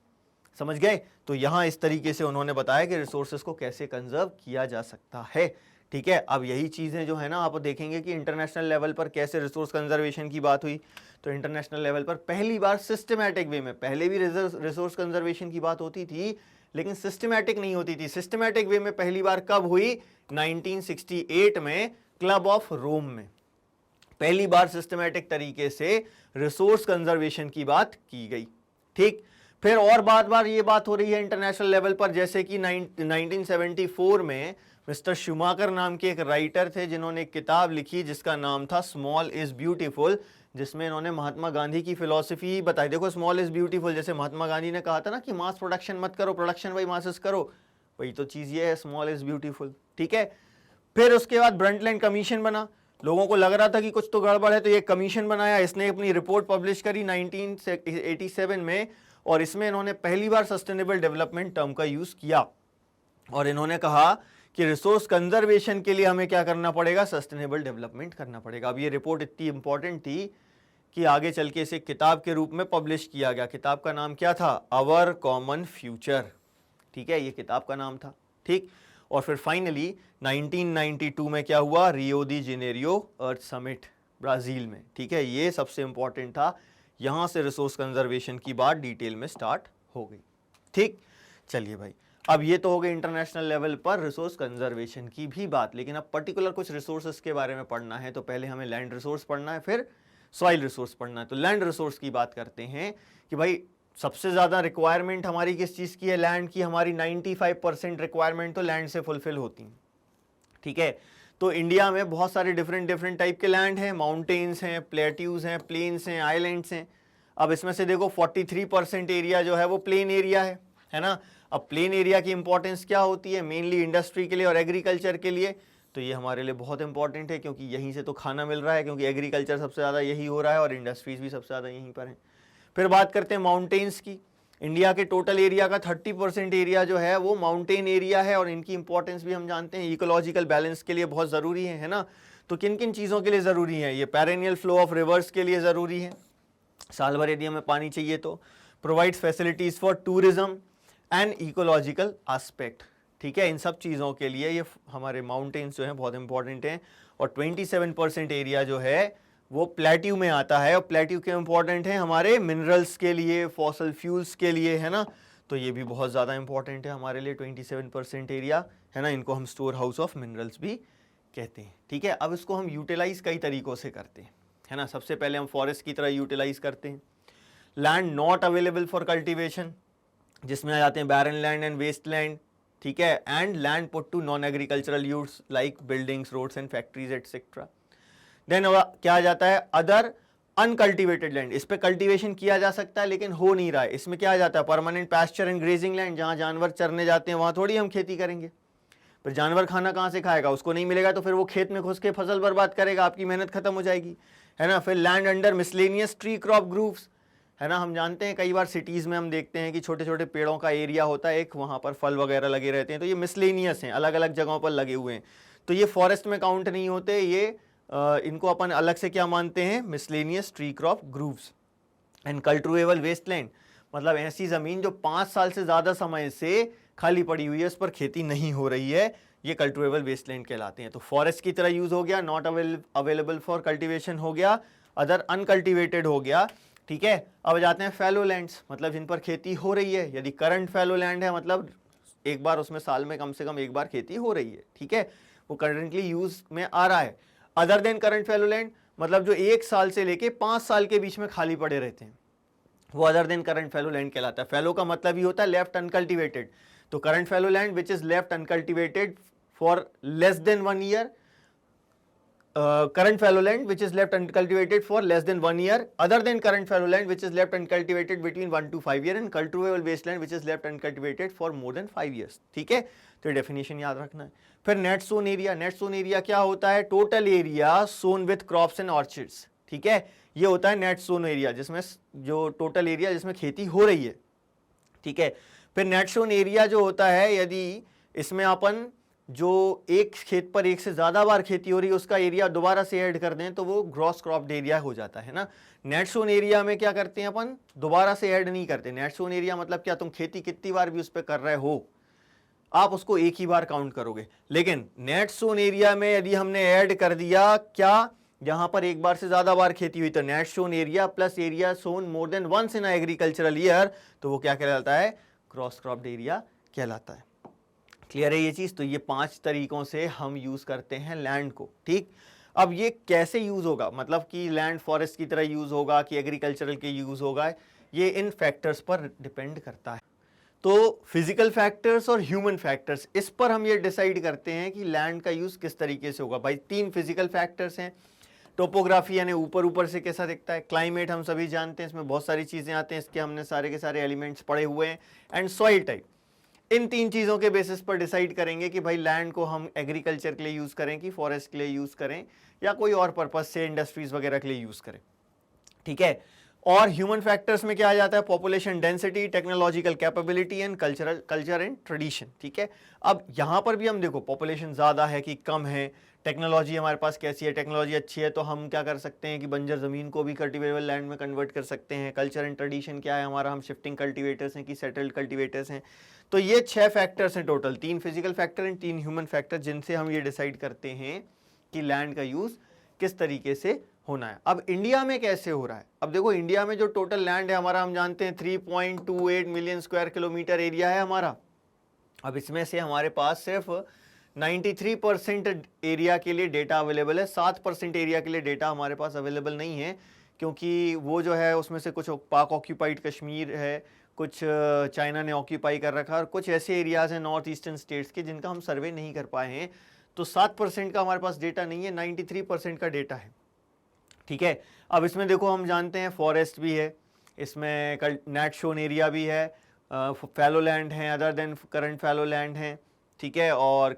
समझ गए? तो यहां इस तरीके से उन्होंने बताया कि रिसोर्सेज को कैसे कंजर्व किया जा सकता है। ठीक है, अब यही चीजें जो है ना आप देखेंगे कि इंटरनेशनल लेवल पर कैसे रिसोर्स कंजर्वेशन की बात हुई। तो इंटरनेशनल लेवल पर पहली बार सिस्टमैटिक वे में, पहले भी रिसोर्स कंजर्वेशन की बात होती थी लेकिन सिस्टमैटिक नहीं होती थी। सिस्टमैटिक वे में पहली बार कब हुई? 1968 में क्लब ऑफ रोम में पहली बार सिस्टमैटिक तरीके से रिसोर्स कंजर्वेशन की बात की गई। ठीक, फिर और बार ये बात हो रही है इंटरनेशनल लेवल पर, जैसे कि 1974 में मिस्टर शुमाकर नाम के एक राइटर थे जिन्होंने एक किताब लिखी जिसका नाम था स्मॉल इज ब्यूटीफुल, जिसमें इन्होंने महात्मा गांधी की फिलॉसफी बताई। देखो स्मॉल इज ब्यूटीफुल, जैसे महात्मा गांधी ने कहा था ना कि मास प्रोडक्शन मत करो, प्रोडक्शन बाई मासेस करो, वही तो चीज ये है, स्मॉल इज ब्यूटीफुल। ठीक है, फिर उसके बाद ब्रंटलैंड कमीशन बना, लोगों को लग रहा था कि कुछ तो गड़बड़ है, तो ये कमीशन बनाया, इसने अपनी रिपोर्ट पब्लिश करी 1987 में, और इसमें इन्होंने पहली बार सस्टेनेबल डेवलपमेंट टर्म का यूज किया और इन्होंने कहा कि रिसोर्स कंजर्वेशन के लिए हमें क्या करना पड़ेगा? सस्टेनेबल डेवलपमेंट करना पड़ेगा। अब ये रिपोर्ट इतनी इंपॉर्टेंट थी कि आगे चल के इसे किताब के रूप में पब्लिश किया गया। किताब का नाम क्या था? Our common future. ठीक है, ये किताब का नाम था। ठीक, और फिर फाइनली 1992 में क्या हुआ? रियो दी जेनेरियो अर्थ समिट ब्राजील में। ठीक है, ये सबसे इंपॉर्टेंट था, यहां से रिसोर्स कंजर्वेशन की बात डिटेल में स्टार्ट हो गई। ठीक, चलिए भाई, अब ये तो हो गई इंटरनेशनल लेवल पर रिसोर्स कंजर्वेशन की भी बात, लेकिन अब पर्टिकुलर कुछ रिसोर्सेज के बारे में पढ़ना है। तो पहले हमें लैंड रिसोर्स पढ़ना है, फिर सॉइल रिसोर्स पढ़ना है। तो लैंड रिसोर्स की बात करते हैं कि भाई सबसे ज्यादा रिक्वायरमेंट हमारी किस चीज की है? लैंड की। हमारी 95% रिक्वायरमेंट तो लैंड से फुलफिल होती है। ठीक है, तो इंडिया में बहुत सारे डिफरेंट टाइप के लैंड हैं, माउंटेन्स हैं, प्लेट्यूज हैं, प्लेन्स हैं, आइलैंड्स हैं। अब इसमें से देखो 43% एरिया जो है वो प्लेन एरिया है ना। अब प्लेन एरिया की इंपॉर्टेंस क्या होती है? मेनली इंडस्ट्री के लिए और एग्रीकल्चर के लिए। तो ये हमारे लिए बहुत इंपॉर्टेंट है क्योंकि यहीं से तो खाना मिल रहा है, क्योंकि एग्रीकल्चर सबसे ज़्यादा यही हो रहा है और इंडस्ट्रीज भी सबसे ज़्यादा यहीं पर है। फिर बात करते हैं माउंटेन्स की। इंडिया के टोटल एरिया का 30% एरिया जो है वो माउंटेन एरिया है और इनकी इंपॉर्टेंस भी हम जानते हैं, इकोलॉजिकल बैलेंस के लिए बहुत ज़रूरी है ना। तो किन किन चीज़ों के लिए ज़रूरी है? ये पेरेनियल फ्लो ऑफ रिवर्स के लिए ज़रूरी है, साल भर यदि हमें पानी चाहिए तो। Provides facilities for tourism and ecological aspect. ठीक है, इन सब चीज़ों के लिए ये हमारे माउंटेन्स जो हैं बहुत इंपॉर्टेंट हैं। और 27% एरिया जो है वो प्लेट्यू में आता है, और प्लेट्यू के इंपॉर्टेंट हैं हमारे मिनरल्स के लिए, फॉसल फ्यूल्स के लिए, है ना। तो ये भी बहुत ज़्यादा इंपॉर्टेंट है हमारे लिए 27% एरिया, है ना। इनको हम स्टोर हाउस ऑफ मिनरल्स भी कहते हैं। ठीक है, अब इसको हम यूटिलाइज कई तरीक़ों से करते हैं, है ना। सबसे पहले हम फॉरेस्ट की तरह यूटिलाइज करते हैं। Land not available for cultivation, जिसमें आ जाते हैं barren land and waste land. ठीक है, and land put to non agricultural use like buildings, roads and factories etcetera. Then क्या आ जाता है? अदर अनकल्टिवेटेड लैंड, इस पे कल्टीवेशन किया जा सकता है लेकिन हो नहीं रहा है। इसमें क्या आ जाता है? Permanent pasture and grazing land, जहां जानवर चरने जाते हैं वहां थोड़ी हम खेती करेंगे। फिर जानवर खाना कहां से खाएगा? उसको नहीं मिलेगा तो फिर वो खेत में घुस के फसल बर्बाद करेगा, आपकी मेहनत खत्म हो जाएगी, है ना। फिर land under miscellaneous tree crop groups, है ना। हम जानते हैं कई बार सिटीज़ में हम देखते हैं कि छोटे छोटे पेड़ों का एरिया होता है एक, वहाँ पर फल वगैरह लगे रहते हैं। तो ये मिसलेनियस हैं, अलग अलग जगहों पर लगे हुए हैं, तो ये फॉरेस्ट में काउंट नहीं होते। ये इनको अपन अलग से क्या मानते हैं? Miscellaneous tree crop groups. And cultivable wasteland, मतलब ऐसी ज़मीन जो 5 साल से ज़्यादा समय से खाली पड़ी हुई है, उस पर खेती नहीं हो रही है, ये कल्टिवेबल वेस्टलैंड कहलाते हैं। तो फॉरेस्ट की तरह यूज़ हो गया, नॉट अवेलेबल फॉर कल्टिवेशन हो गया, अदर अनकल्टिवेटेड हो गया। ठीक है, अब जाते हैं फैलो लैंड्स, मतलब जिन पर खेती हो रही है। यदि करंट फैलो लैंड है, मतलब एक बार उसमें साल में कम से कम एक बार खेती हो रही है, ठीक है, वो करंटली यूज में आ रहा है। Other than current fallow land, मतलब जो 1 साल से लेके 5 साल के बीच में खाली पड़े रहते हैं, वो other than current fallow land कहलाता है। फैलो का मतलब ही होता है लेफ्ट अनकल्टिवेटेड। तो current fallow land which is left uncultivated for less than 1 year, current fallow land which is left uncultivated for less than 1 year, other than current fallow land which is left uncultivated between 1 to 5 year, and cultivable wasteland which is left uncultivated for more than 5 years. ठीक है, तो ये डेफिनेशन याद रखना है। फिर net sown area, net sown area क्या होता है? Total area sown with crops and orchards. ठीक है, ये होता है नेट सोन एरिया, जिसमें जो टोटल एरिया जिसमें खेती हो रही है। ठीक है, फिर नेट सोन एरिया जो होता है, यदि इसमें अपन जो एक खेत पर एक से ज़्यादा बार खेती हो रही है उसका एरिया दोबारा से ऐड कर दें तो वो ग्रॉस क्रॉप्ड एरिया हो जाता है ना। नेट सोन एरिया में क्या करते हैं अपन, दोबारा से ऐड नहीं करते। नेट सोन एरिया मतलब क्या, तुम खेती कितनी बार भी उस पर कर रहे हो आप उसको एक ही बार काउंट करोगे। लेकिन नेट सोन एरिया में यदि हमने ऐड कर दिया क्या, यहां पर एक बार से ज्यादा बार खेती हुई तो net sown area plus area sown more than once in agricultural year, तो वो क्या कहलाता है, क्रॉस क्रॉप्ड एरिया कहलाता है। क्लियर है ये चीज। तो ये 5 तरीकों से हम यूज करते हैं लैंड को। ठीक, अब ये कैसे यूज होगा, मतलब कि लैंड फॉरेस्ट की तरह यूज होगा कि एग्रीकल्चरल के यूज होगा, ये इन फैक्टर्स पर डिपेंड करता है। तो फिजिकल फैक्टर्स और ह्यूमन फैक्टर्स, इस पर हम ये डिसाइड करते हैं कि लैंड का यूज किस तरीके से होगा। भाई 3 फिजिकल फैक्टर्स हैं, टोपोग्राफी यानी ऊपर ऊपर से कैसा दिखता है, क्लाइमेट हम सभी जानते हैं, इसमें बहुत सारी चीजें आते हैं, इसके हमने सारे के सारे एलिमेंट्स पढ़े हुए हैं, एंड सॉइल टाइप। इन 3 चीजों के बेसिस पर डिसाइड करेंगे कि भाई लैंड को हम एग्रीकल्चर के लिए यूज करें कि फॉरेस्ट के लिए यूज करें या कोई और पर्पज से इंडस्ट्रीज वगैरह के लिए यूज करें। ठीक है। और ह्यूमन फैक्टर्स में क्या आ जाता है, population density, technological capability and culture and tradition. ठीक है। अब यहां पर भी हम देखो पॉपुलेशन ज्यादा है कि कम है, टेक्नोलॉजी हमारे पास कैसी है, टेक्नोलॉजी अच्छी है तो हम क्या कर सकते हैं कि बंजर जमीन को भी कल्टिवेबल लैंड में कन्वर्ट कर सकते हैं। कल्चर एंड ट्रेडिशन क्या है हमारा, हम शिफ्टिंग कल्टिवेटर्स हैं कि सेटल्ड कल्टिवेटर्स हैं। तो ये 6 फैक्टर्स हैं total, 3 physical factor and 3 human factor, जिनसे हम ये डिसाइड करते हैं कि लैंड का यूज किस तरीके से होना है। अब इंडिया में कैसे हो रहा है, अब देखो इंडिया में जो टोटल लैंड है हमारा, हम जानते हैं 3.28 मिलियन स्क्वायर किलोमीटर एरिया है हमारा। अब इसमें से हमारे पास सिर्फ 93% एरिया के लिए डेटा अवेलेबल है, 7% एरिया के लिए डेटा हमारे पास अवेलेबल नहीं है, क्योंकि वो जो है उसमें से कुछ पाक ऑक्यूपाइड कश्मीर है, कुछ चाइना ने ऑक्यूपाई कर रखा है, और कुछ ऐसे एरियाज हैं नॉर्थ ईस्टर्न स्टेट्स के जिनका हम सर्वे नहीं कर पाए हैं। तो 7% का हमारे पास डेटा नहीं है, 93% का डेटा है। ठीक है। अब इसमें देखो हम जानते हैं फॉरेस्ट भी है, इसमें नेट शोन एरिया भी है, फैलो लैंड है, other than current fallow land है। ठीक है। और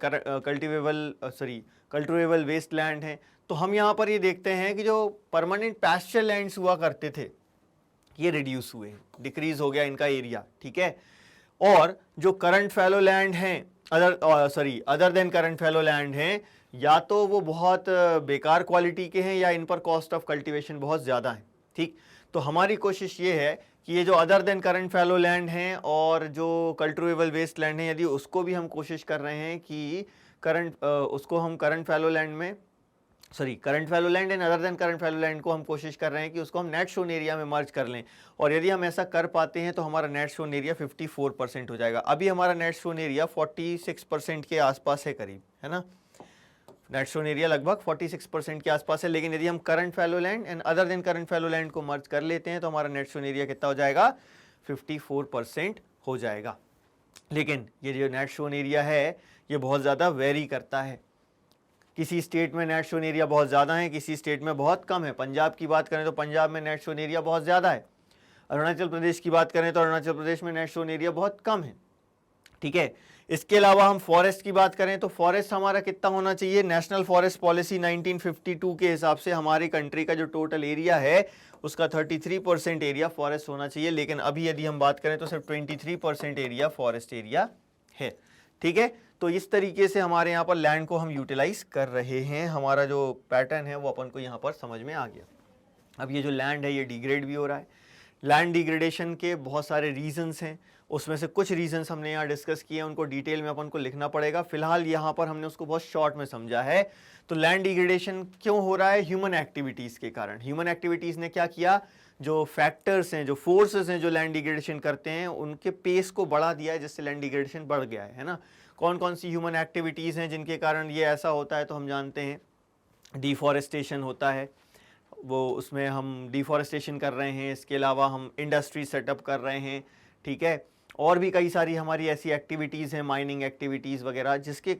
कल्टिवेबल वेस्ट लैंड है। तो हम यहाँ पर ये देखते हैं कि जो परमानेंट पैस्चर लैंड्स हुआ करते थे ये रिड्यूस हुए, डिक्रीज हो गया इनका एरिया। ठीक है। और जो करंट फैलो लैंड हैं, other than current fallow land हैं, या तो वो बहुत बेकार क्वालिटी के हैं या इन पर कॉस्ट ऑफ कल्टीवेशन बहुत ज़्यादा है। ठीक। तो हमारी कोशिश ये है कि ये जो other than current fallow land हैं और जो कल्टिवेबल वेस्ट लैंड है, यदि उसको भी हम कोशिश कर रहे हैं कि उसको हम current fallow land and other than current fallow land को हम कोशिश कर रहे हैं कि उसको हम नेट शोन एरिया में मर्ज कर लें। और यदि हम ऐसा कर पाते हैं तो हमारा नेट शोन एरिया 54% हो जाएगा। अभी हमारा नेट शोन एरिया 46% के आसपास है करीब, है ना। नेट शोन एरिया लगभग 46% के आसपास है, लेकिन यदि हम current fallow land and other than current fallow land को मर्ज कर लेते हैं तो हमारा नेट शोन एरिया कितना हो जाएगा, 54% हो जाएगा। लेकिन ये जो नेट शोन एरिया है ये बहुत ज़्यादा वेरी करता है, किसी स्टेट में नेट शोन एरिया बहुत ज़्यादा है, किसी स्टेट में बहुत कम है। पंजाब की बात करें तो पंजाब में नेट शोन एरिया बहुत ज़्यादा है, अरुणाचल प्रदेश की बात करें तो अरुणाचल प्रदेश में नेट शोन एरिया बहुत कम है। ठीक है। इसके अलावा हम फॉरेस्ट की बात करें तो फॉरेस्ट हमारा कितना होना चाहिए, नेशनल फॉरेस्ट पॉलिसी 1952 के हिसाब से हमारी कंट्री का जो टोटल एरिया है उसका 33% एरिया फॉरेस्ट होना चाहिए, लेकिन अभी यदि हम बात करें तो सिर्फ 23% एरिया फॉरेस्ट एरिया है। ठीक है। तो इस तरीके से हमारे यहाँ पर लैंड को हम यूटिलाइज कर रहे हैं, हमारा जो पैटर्न है वो अपन को यहाँ पर समझ में आ गया। अब ये जो लैंड है ये डिग्रेड भी हो रहा है। लैंड डिग्रेडेशन के बहुत सारे रीजंस हैं, उसमें से कुछ रीजंस हमने यहाँ डिस्कस किए हैं, उनको डिटेल में अपन को लिखना पड़ेगा। फिलहाल यहाँ पर हमने उसको बहुत शॉर्ट में समझा है। तो लैंड डिग्रेडेशन क्यों हो रहा है, ह्यूमन एक्टिविटीज़ के कारण। ह्यूमन एक्टिविटीज़ ने क्या किया, जो फैक्टर्स हैं, जो फोर्सेस हैं जो लैंड डिग्रेडेशन करते हैं, उनके पेस को बढ़ा दिया है, जिससे लैंड डिग्रेडेशन बढ़ गया है ना। कौन कौन सी ह्यूमन एक्टिविटीज़ हैं जिनके कारण ये ऐसा होता है, तो हम जानते हैं डिफॉरेस्टेशन होता है, वो उसमें हम डिफॉरेस्टेशन कर रहे हैं, इसके अलावा हम इंडस्ट्री सेटअप कर रहे हैं। ठीक है। और भी कई सारी हमारी ऐसी एक्टिविटीज़ हैं, माइनिंग एक्टिविटीज़ वगैरह, जिसके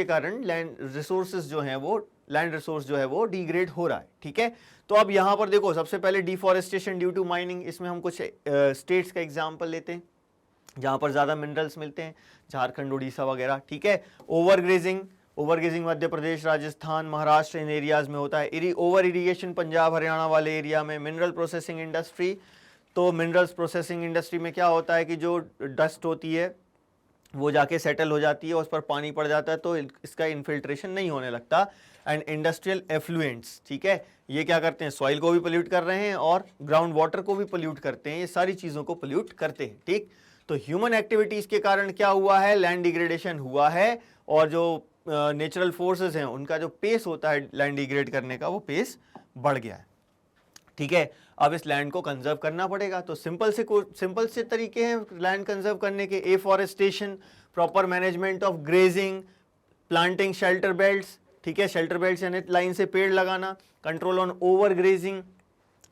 कारण लैंड रिसोर्सेज जो हैं वो, लैंड रिसोर्स जो है वो डिग्रेड हो रहा है। ठीक है। तो अब यहाँ पर देखो, सबसे पहले डिफॉरेस्टेशन ड्यू टू माइनिंग, इसमें हम कुछ स्टेट्स का एग्जाम्पल लेते हैं जहाँ पर ज़्यादा मिनरल्स मिलते हैं, झारखंड, उड़ीसा वगैरह। ठीक है। ओवरग्रेजिंग मध्य प्रदेश, राजस्थान, महाराष्ट्र, इन एरियाज में होता है। ओवर इरीगेशन पंजाब, हरियाणा वाले एरिया में। मिनरल प्रोसेसिंग इंडस्ट्री, तो मिनरल्स प्रोसेसिंग इंडस्ट्री में क्या होता है कि जो डस्ट होती है वो जाके सेटल हो जाती है, उस पर पानी पड़ जाता है तो इसका इन्फिल्ट्रेशन नहीं होने लगता। एंड इंडस्ट्रियल एफ्लुएंट्स, ठीक है, ये क्या करते हैं, सॉइल को भी पोल्यूट कर रहे हैं और ग्राउंड वाटर को भी पोल्यूट करते हैं, ये सारी चीज़ों को पोल्यूट करते हैं। ठीक, तो ह्यूमन एक्टिविटीज़ के कारण क्या हुआ है, लैंड डिग्रेडेशन हुआ है, और जो नेचुरल फोर्सेस हैं उनका जो पेस होता है लैंड डिग्रेड करने का, वो पेस बढ़ गया है। ठीक है, अब इस लैंड को कंजर्व करना पड़ेगा, तो सिंपल से तरीके हैं लैंड कंजर्व करने के, afforestation, proper management of grazing, planting shelter belts, ठीक है, शेल्टर बेल्ट्स यानी लाइन से पेड़ लगाना, कंट्रोल ऑन ओवर ग्रेजिंग,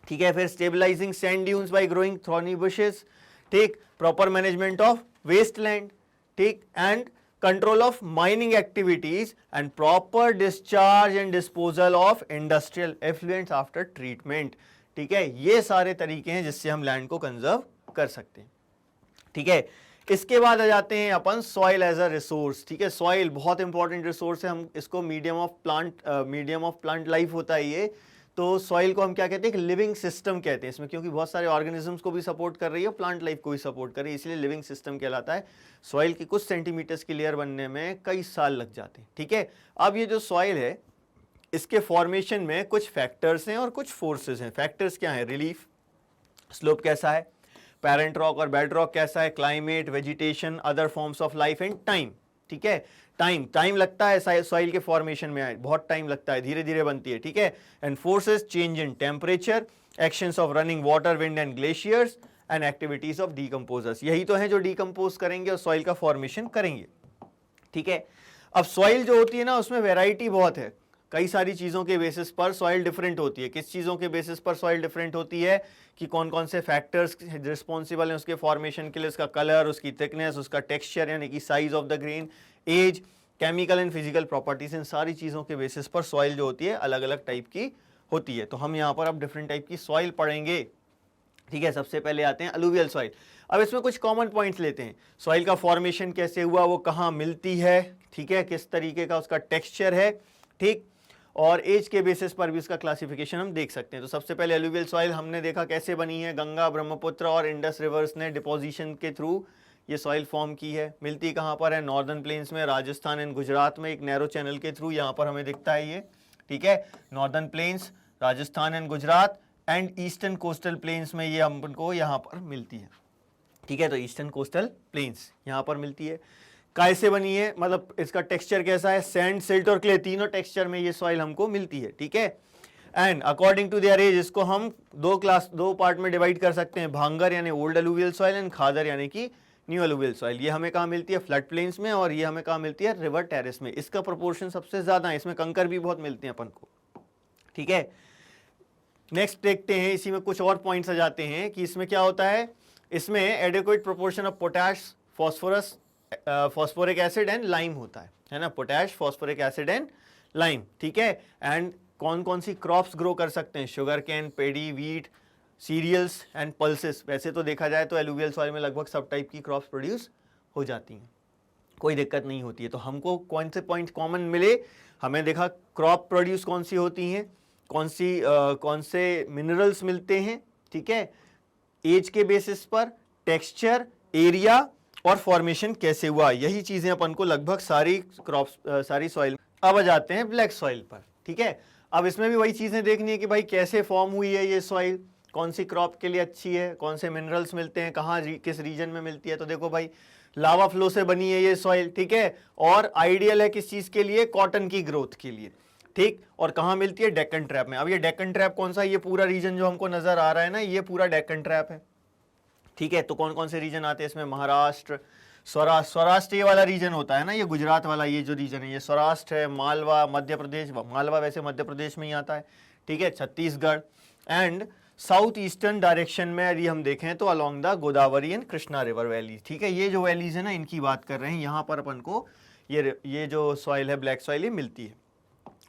ठीक है, फिर stabilizing sand dunes by growing thorny bushes, ठीक, proper management of waste land, ठीक, and control of mining activities and proper discharge and disposal of industrial effluents after treatment. ठीक है, ये सारे तरीके हैं जिससे हम लैंड को कंजर्व कर सकते हैं। ठीक है, इसके बाद आ जाते हैं अपन सॉइल एज अ रिसोर्स। ठीक है, सॉइल बहुत इंपॉर्टेंट रिसोर्स है, हम इसको मीडियम ऑफ प्लांट लाइफ होता है ये, तो सॉइल को हम क्या कहते हैं, एक लिविंग सिस्टम कहते हैं इसमें, क्योंकि बहुत सारे ऑर्गेनिजम्स को भी सपोर्ट कर रही है, प्लांट लाइफ को भी सपोर्ट कर रही है, इसलिए लिविंग सिस्टम कहलाता है। सॉइल की कुछ सेंटीमीटर्स की लेयर बनने में कई साल लग जाते हैं। ठीक है, अब ये जो सॉइल है इसके फॉर्मेशन में कुछ फैक्टर्स हैं और कुछ फोर्सेस हैं। फैक्टर्स क्या हैं, रिलीफ, स्लोप कैसा है, पेरेंट रॉक और बेड रॉक कैसा है, climate, vegetation, other forms of life and time. ठीक है, टाइम लगता है सॉइल के फॉर्मेशन में, बहुत टाइम लगता है, धीरे धीरे बनती है। ठीक है, and forces, change in temperature, actions of running water, wind and glaciers and activities of decomposers, यही तो है जो डीकंपोज करेंगे और सॉइल का फॉर्मेशन करेंगे। ठीक है, अब सॉइल जो होती है ना उसमें वेराइटी बहुत है, कई सारी चीज़ों के बेसिस पर सॉइल डिफरेंट होती है। किस चीज़ों के बेसिस पर सॉइल डिफरेंट होती है कि कौन कौन से फैक्टर्स रिस्पॉन्सिबल हैं उसके फॉर्मेशन के लिए, उसका कलर, उसकी थिकनेस, उसका टेक्सचर यानी कि size of the grain, age, chemical and physical properties, इन सारी चीज़ों के बेसिस पर सॉइल जो होती है अलग अलग टाइप की होती है। तो हम यहाँ पर अब डिफरेंट टाइप की सॉइल पढ़ेंगे। ठीक है, सबसे पहले आते हैं अलुवियल सॉइल। अब इसमें कुछ कॉमन पॉइंट्स लेते हैं, सॉइल का फॉर्मेशन कैसे हुआ, वो कहाँ मिलती है, ठीक है, किस तरीके का उसका टेक्सचर है, ठीक, और एज के बेसिस पर भी उसका क्लासिफिकेशन हम देख सकते हैं। तो सबसे पहले एलुवियल सॉइल हमने देखा कैसे बनी है, गंगा, ब्रह्मपुत्र और इंडस रिवर्स ने डिपोजिशन के थ्रू ये सॉइल फॉर्म की है। मिलती कहाँ पर है, नॉर्दर्न प्लेन्स में, राजस्थान एंड गुजरात में, एक नैरो चैनल के थ्रू यहाँ पर हमें दिखता है ये। ठीक है, northern plains, Rajasthan and Gujarat and eastern coastal planes में ये हमको यहाँ पर मिलती है। ठीक है, तो ईस्टर्न कोस्टल प्लेन्स यहाँ पर मिलती है। कैसे बनी है, मतलब इसका टेक्सचर कैसा है, सैंड, सिल्ट और क्ले, तीनों टेक्सचर में ये सॉइल हमको मिलती है। ठीक है, and according to their age इसको हम दो पार्ट में डिवाइड कर सकते हैं, भांगर यानी ओल्ड अलुवियल सॉइल एंड खादर यानी कि न्यू अलुवियल सॉइल। ये हमें कहाँ मिलती है, फ्लड प्लेन्स में, और ये हमें कहाँ मिलती है, रिवर टेरेस में। इसका प्रोपोर्शन सबसे ज्यादा है, इसमें कंकर भी बहुत मिलते हैं अपन को। ठीक है, नेक्स्ट देखते हैं, इसी में कुछ और पॉइंट्स आ जाते हैं कि इसमें क्या होता है, इसमें adequate proportion of potash, phosphorus, phosphoric acid and lime होता है ना, potash, phosphoric acid and lime. ठीक है, एंड कौन कौन सी क्रॉप्स ग्रो कर सकते हैं, sugar cane, paddy, wheat, cereals and pulses. वैसे तो देखा जाए तो एलुवियल सॉइल में लगभग सब टाइप की क्रॉप्स प्रोड्यूस हो जाती हैं, कोई दिक्कत नहीं होती है। तो हमको कौन से पॉइंट कॉमन मिले, हमें देखा क्रॉप प्रोड्यूस कौन सी होती हैं, कौन से मिनरल्स मिलते हैं, ठीक है, एज के बेसिस पर, टेक्सचर, एरिया और फॉर्मेशन कैसे हुआ, यही चीजें अपन को लगभग सारी क्रॉप्स, सारी सॉइल। अब आ जाते हैं ब्लैक सॉइल पर। ठीक है, अब इसमें भी वही चीजें देखनी है कि भाई कैसे फॉर्म हुई है ये सॉइल, कौन सी क्रॉप के लिए अच्छी है, कौन से मिनरल्स मिलते हैं, कहाँ किस रीजन में मिलती है। तो देखो भाई, लावा फ्लो से बनी है ये सॉइल, ठीक है, और आइडियल है किस चीज के लिए, कॉटन की ग्रोथ के लिए। ठीक, और कहाँ मिलती है, डेक्कन ट्रैप में। अब ये डेक्कन ट्रैप कौन सा, ये पूरा रीजन जो हमको नजर आ रहा है ना, ये पूरा डेक्कन ट्रैप है। ठीक है, तो कौन कौन से रीजन आते हैं इसमें, महाराष्ट्र, सौराष्ट्र ये वाला रीजन होता है ना, ये गुजरात वाला ये जो रीजन है, ये सौराष्ट्र है, मालवा, मध्य प्रदेश, मालवा वैसे मध्य प्रदेश में ही आता है। ठीक है, Chhattisgarh and south eastern direction में यदि हम देखें तो along the Godavari and Krishna river valley. ठीक है, ये जो वैलीज है ना, इनकी बात कर रहे हैं, यहाँ पर अपन को ये जो सॉइल है ब्लैक सॉइल ये मिलती है।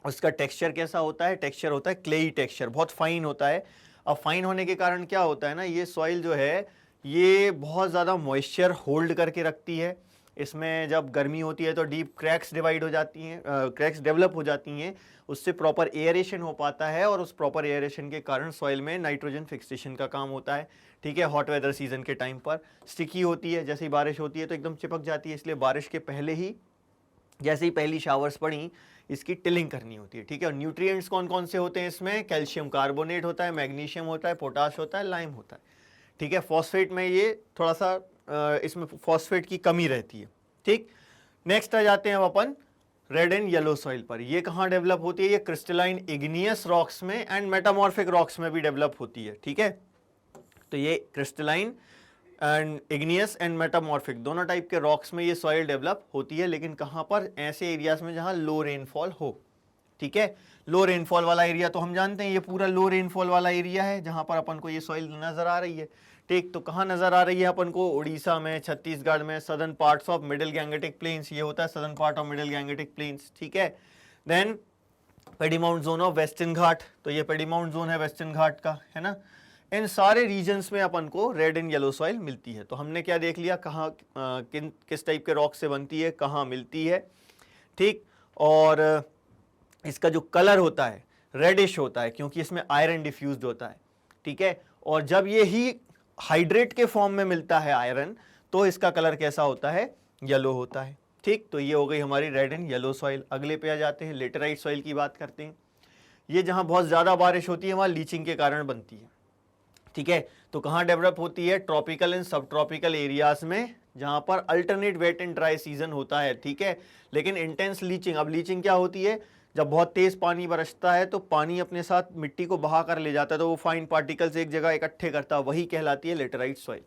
उसका टेक्सचर कैसा होता है, टेक्सचर होता है क्लेई टेक्सचर, बहुत फाइन होता है। अब फाइन होने के कारण क्या होता है ना, ये सॉइल जो है ये बहुत ज़्यादा मॉइस्चर होल्ड करके रखती है, इसमें जब गर्मी होती है तो डीप क्रैक्स डिवाइड हो जाती हैं, क्रैक्स डेवलप हो जाती हैं, उससे प्रॉपर एयरेशन हो पाता है और उस प्रॉपर एयरेशन के कारण सॉइल में नाइट्रोजन फिक्सेशन का काम होता है। ठीक है, हॉट वेदर सीजन के टाइम पर स्टिकी होती है, जैसे ही बारिश होती है तो एकदम चिपक जाती है, इसलिए बारिश के पहले ही जैसे ही पहली शावर्स पड़ी इसकी टिलिंग करनी होती है। ठीक है, और न्यूट्रिएंट्स कौन कौन से होते हैं इसमें, कैल्शियम कार्बोनेट होता है, मैग्नीशियम होता है, पोटाश होता है, लाइम होता है। ठीक है, फॉस्फेट में ये थोड़ा सा इसमें फॉस्फेट की कमी रहती है। ठीक, नेक्स्ट आ जाते हैं अब अपन रेड एंड येलो सॉइल पर। ये कहाँ डेवलप होती है, ये क्रिस्टलाइन इग्नियस रॉक्स में एंड मेटामॉर्फिक रॉक्स में भी डेवलप होती है। ठीक है, तो ये crystalline and igneous and metamorphic दोनों टाइप के रॉक्स में ये सॉइल डेवलप होती है, लेकिन कहाँ पर, ऐसे एरियाज में जहाँ लो रेनफॉल हो। ठीक है, लो रेनफॉल वाला एरिया तो हम जानते हैं ये पूरा लो रेनफॉल वाला एरिया है जहाँ पर अपन को ये सॉइल नजर आ रही है। ठीक, तो कहाँ नजर आ रही है अपन को, उड़ीसा में, छत्तीसगढ़ में, southern parts of middle Gangetic plains, ये होता है southern part of middle Gangetic plains. ठीक है, देन पेडीमाउंट जोन ऑफ वेस्टर्न घाट, तो ये पेडीमाउंट जोन है वेस्टर्न घाट का, है ना। इन सारे रीजन्स में अपन को रेड एंड येलो सॉइल मिलती है। तो हमने क्या देख लिया, कहाँ किस टाइप के रॉक से बनती है, कहाँ मिलती है। ठीक, और इसका जो कलर होता है रेडिश होता है क्योंकि इसमें आयरन डिफ्यूज्ड होता है। ठीक है, और जब ये ही हाइड्रेट के फॉर्म में मिलता है आयरन, तो इसका कलर कैसा होता है, येलो होता है। ठीक, तो ये हो गई हमारी रेड एंड येलो सॉइल। अगले पे आ जाते हैं, लेटेराइट सॉइल की बात करते हैं। ये जहाँ बहुत ज़्यादा बारिश होती है वहाँ लीचिंग के कारण बनती है। ठीक है, तो कहाँ डेवलप होती है, tropical and sub tropical areas में, जहाँ पर alternate wet and dry season होता है। ठीक है, लेकिन इंटेंस लीचिंग, अब लीचिंग क्या होती है, जब बहुत तेज पानी बरसता है तो पानी अपने साथ मिट्टी को बहा कर ले जाता है, तो वो फाइन पार्टिकल्स एक जगह इकट्ठे करता है, वही कहलाती है लेटेराइट सॉइल।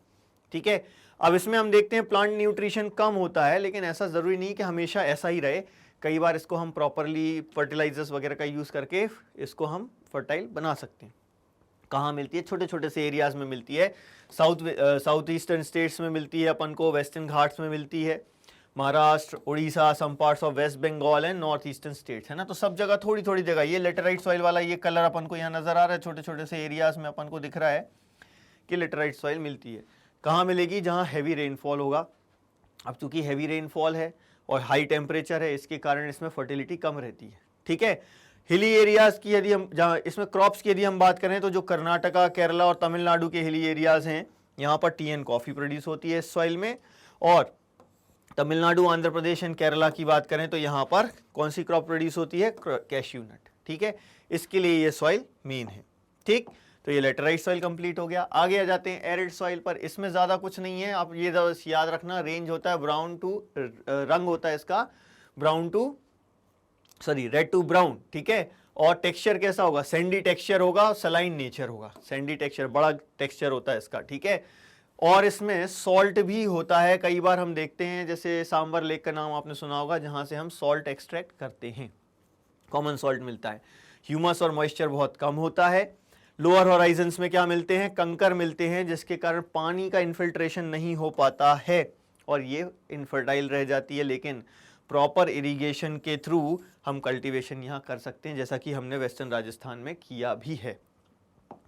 ठीक है, अब इसमें हम देखते हैं प्लांट न्यूट्रिशन कम होता है, लेकिन ऐसा ज़रूरी नहीं कि हमेशा ऐसा ही रहे। कई बार इसको हम प्रॉपरली फर्टिलाइजर्स वगैरह का यूज़ करके इसको हम फर्टाइल बना सकते हैं। कहाँ मिलती है, छोटे छोटे से एरियाज में मिलती है। साउथ ईस्टर्न स्टेट्स में मिलती है अपन को, वेस्टर्न घाट्स में मिलती है, Maharashtra, Orissa, some parts of west Bengal and north eastern states, है ना। तो सब जगह थोड़ी थोड़ी जगह। ये लेटेराइट सॉइल वाला ये कलर अपन को यहाँ नजर आ रहा है, छोटे छोटे से एरियाज में अपन को दिख रहा है कि लेटेराइट सॉइल मिलती है। कहाँ मिलेगी, जहाँ हैवी रेनफॉल होगा। अब चूंकि हैवी रेनफॉल है और हाई टेम्परेचर है, इसके कारण इसमें फर्टिलिटी कम रहती है। ठीक है, हिली एरियाज की यदि हम, जहाँ इसमें क्रॉप्स की यदि हम बात करें, तो जो कर्नाटका, केरला और तमिलनाडु के हिली एरियाज हैं, यहाँ पर टी एंड कॉफ़ी प्रोड्यूस होती है इस सॉइल में। और तमिलनाडु, आंध्र प्रदेश एंड केरला की बात करें तो यहाँ पर कौन सी क्रॉप प्रोड्यूस होती है, कैश्यू नट। ठीक है, इसके लिए ये सॉइल मेन है। ठीक, तो ये लेटेराइट सॉइल कंप्लीट हो गया। आगे आ जाते हैं एरिड सॉइल पर। इसमें ज़्यादा कुछ नहीं है, आप ये याद रखना, रेंज होता है ब्राउन टू, रंग होता है इसका रेड टू ब्राउन। ठीक है, और टेक्सचर कैसा होगा, सैंडी टेक्सचर होगा, सलाइन नेचर होगा, सैंडी टेक्सचर, बड़ा टेक्सचर होता है इसका। ठीक है, और इसमें सॉल्ट भी होता है। कई बार हम देखते हैं, जैसे सांबर लेक का नाम आपने सुना होगा, जहाँ से हम सॉल्ट एक्सट्रैक्ट करते हैं, कॉमन सॉल्ट मिलता है। ह्यूमस और मॉइस्चर बहुत कम होता है। लोअर हॉराइजन्स में क्या मिलते हैं, कंकर मिलते हैं, जिसके कारण पानी का इन्फिल्ट्रेशन नहीं हो पाता है और ये इनफर्टाइल रह जाती है। लेकिन प्रॉपर इरिगेशन के थ्रू हम कल्टीवेशन यहाँ कर सकते हैं, जैसा कि हमने वेस्टर्न राजस्थान में किया भी है।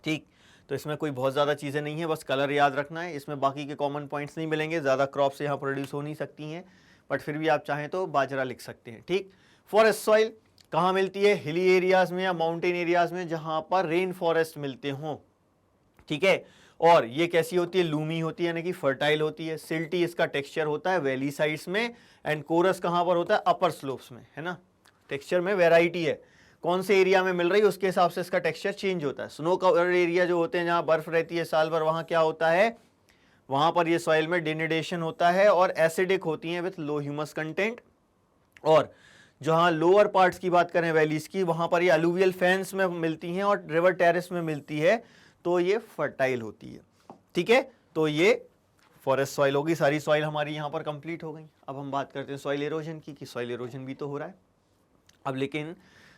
ठीक, तो इसमें कोई बहुत ज़्यादा चीज़ें नहीं है, बस कलर याद रखना है। इसमें बाकी के कॉमन पॉइंट्स नहीं मिलेंगे, ज़्यादा क्रॉप्स यहाँ प्रोड्यूस हो नहीं सकती हैं, बट फिर भी आप चाहें तो बाजरा लिख सकते हैं। ठीक, फॉरेस्ट सॉइल कहाँ मिलती है, हिली एरियाज में या माउंटेन एरियाज में, जहाँ पर रेन फॉरेस्ट मिलते हों। ठीक है, और ये कैसी होती है, लूमी होती है, यानी कि फर्टाइल होती है। सिल्टी इसका टेक्सचर होता है वैली साइड्स में, एंड कोरस कहाँ पर होता है, अपर स्लोप्स में, है ना। टेक्सचर में वेराइटी है, कौन से एरिया में मिल रही है उसके हिसाब से इसका टेक्सचर चेंज होता है। स्नो कवर्ड एरिया जो होते हैं, जहाँ बर्फ रहती है साल भर, वहाँ क्या होता है, वहाँ पर ये सॉइल में डिनिडेशन होता है और एसिडिक होती हैं विथ लो ह्यूमस कंटेंट। और जहाँ लोअर पार्ट्स की बात करें वैलीज की, वहाँ पर ये अलूवियल फैंस में मिलती हैं और रिवर टेरेस में मिलती है, तो ये फर्टाइल होती है। ठीक है, तो ये फॉरेस्ट सॉइल होगी। सारी सॉइल हमारी यहाँ पर कंप्लीट हो गई। अब हम बात करते हैं सॉइल इरोजन की, कि सॉइल इरोजन भी तो हो रहा है अब, लेकिन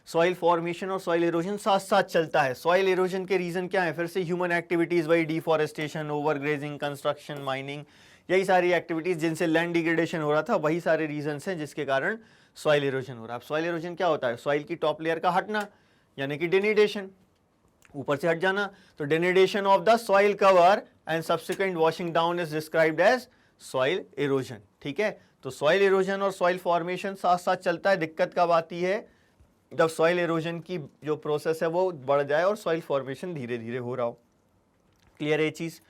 सॉइल फॉर्मेशन और सॉइल इरोजन साथ साथ चलता है। सॉइल इरोजन के रीजन क्या है, फिर से ह्यूमन एक्टिविटीज, वही डिफॉरेस्टेशन, ओवरग्रेजिंग, कंस्ट्रक्शन, माइनिंग, यही सारी एक्टिविटीज जिनसे लैंड डिग्रेडेशन हो रहा था, वही सारे रीजंस हैं जिसके कारण सॉइल इरोजन हो रहा है। अब सॉइल इरोजन क्या होता है, सॉइल की टॉप लेयर का हटना, यानी कि डेनिडेशन, ऊपर से हट जाना। तो denudation of the soil cover and subsequent washing down is described as soil erosion. ठीक है, तो सॉइल इरोजन और सॉइल फॉर्मेशन साथ साथ चलता है। दिक्कत कब आती है, जब सॉइल इरोजन की जो प्रोसेस है वो बढ़ जाए और सॉइल फॉर्मेशन धीरे धीरे हो रहा हो। क्लियर है ये चीज़।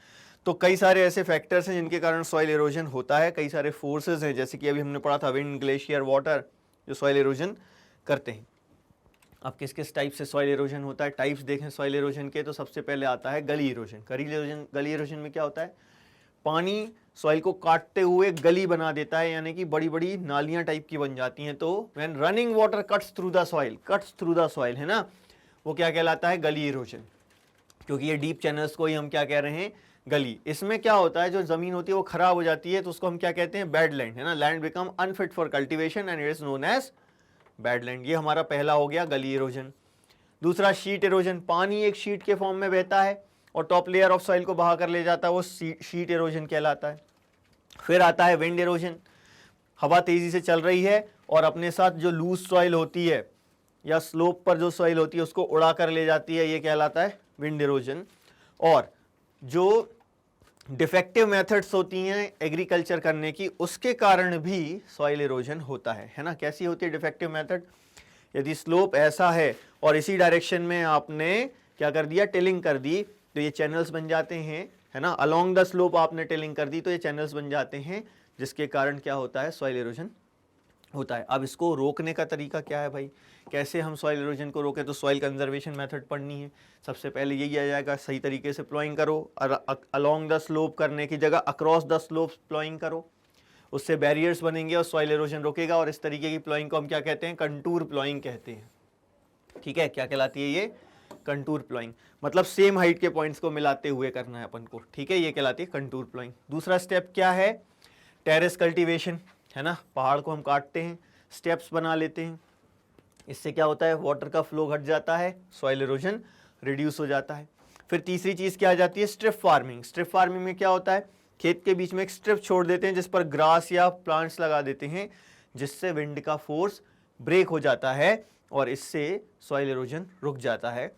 तो कई सारे ऐसे फैक्टर्स हैं जिनके कारण सॉइल इरोजन होता है, कई सारे फोर्सेस हैं, जैसे कि अभी हमने पढ़ा था विंड, ग्लेशियर, वाटर, जो सॉइल इरोजन करते हैं। अब किस किस टाइप से सॉइल इरोजन होता है, टाइप्स देखें सॉइल इरोजन के, तो सबसे पहले आता है गली इरोजन। गली इरोजन में क्या होता है, पानी सॉइल को काटते हुए गली बना देता है, यानी कि बड़ी बड़ी नालियां टाइप की बन जाती हैं। तो when running water cuts through the soil, है ना, वो क्या कहलाता है, गली इरोजन। क्योंकि ये डीप चैनल्स को ही हम क्या कह रहे हैं, गली। इसमें क्या होता है, जो जमीन होती है वो खराब हो जाती है, तो उसको हम क्या कहते हैं, बैड लैंड, है ना। Land become unfit for cultivation and it is known as bad land. ये हमारा पहला हो गया गली इरोजन। दूसरा शीट इरोजन, पानी एक शीट के फॉर्म में बहता है और टॉप लेयर ऑफ सॉइल को बहा कर ले जाता है, वो शीट इरोजन कहलाता है। फिर आता है विंड इरोजन, हवा तेजी से चल रही है और अपने साथ जो लूज सॉइल होती है या स्लोप पर जो सॉइल होती है उसको उड़ा कर ले जाती है, ये कहलाता है विंड इरोजन। और जो डिफेक्टिव मेथड्स होती हैं एग्रीकल्चर करने की, उसके कारण भी सॉइल इरोजन होता है ना। कैसी होती है डिफेक्टिव मेथड, यदि स्लोप ऐसा है और इसी डायरेक्शन में आपने क्या कर दिया, टिलिंग कर दी, तो ये चैनल्स बन जाते हैं, है ना। अलोंग द स्लोप आपने टिलिंग कर दी तो ये चैनल्स बन जाते हैं, जिसके कारण क्या होता है, सॉइल इरोजन होता है। अब इसको रोकने का तरीका क्या है भाई, कैसे हम सॉइल इरोजन को रोकें, तो सॉइल कंजर्वेशन मेथड पढ़नी है। सबसे पहले यही आ जाएगा, सही तरीके से प्लॉइंग करो, अलोंग द स्लोप करने की जगह अक्रॉस द स्लोप प्लॉइंग करो, उससे बैरियर्स बनेंगे और सॉइल इरोजन रोकेगा। और इस तरीके की प्लॉइंग को हम क्या कहते हैं, कंटूर प्लॉइंग कहते हैं। ठीक है, क्या कहलाती है ये, कंटूर प्लॉइंग। मतलब सेम हाइट के पॉइंट्स को मिलाते हुए करना है अपन को, ठीक है, ये कहलाती है कंटूर प्लॉइंग। दूसरा स्टेप क्या है, टेरेस कल्टीवेशन, है ना। पहाड़ को हम काटते हैं, स्टेप्स बना लेते हैं, इससे क्या होता है, वाटर का फ्लो घट जाता है, सॉइल इरोजन रिड्यूस हो जाता है। फिर तीसरी चीज़ क्या आ जाती है, स्ट्रिप फार्मिंग। स्ट्रिप फार्मिंग में क्या होता है, खेत के बीच में एक स्ट्रिप छोड़ देते हैं जिस पर ग्रास या प्लांट्स लगा देते हैं, जिससे विंड का फोर्स ब्रेक हो जाता है और इससे सॉइल इरोजन रुक जाता है।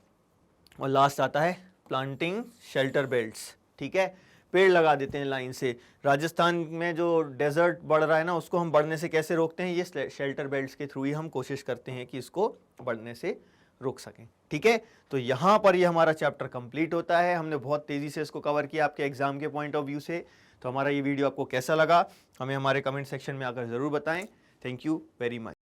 और लास्ट आता है प्लांटिंग शेल्टर बेल्ट्स, ठीक है, पेड़ लगा देते हैं लाइन से। राजस्थान में जो डेजर्ट बढ़ रहा है ना, उसको हम बढ़ने से कैसे रोकते हैं, ये शेल्टर बेल्ट्स के थ्रू ही हम कोशिश करते हैं कि इसको बढ़ने से रोक सकें। ठीक है, तो यहाँ पर ये हमारा चैप्टर कंप्लीट होता है। हमने बहुत तेज़ी से इसको कवर किया आपके एग्जाम के पॉइंट ऑफ व्यू से। तो हमारा ये वीडियो आपको कैसा लगा, हमें हमारे कमेंट सेक्शन में आकर ज़रूर बताएं। Thank you very much.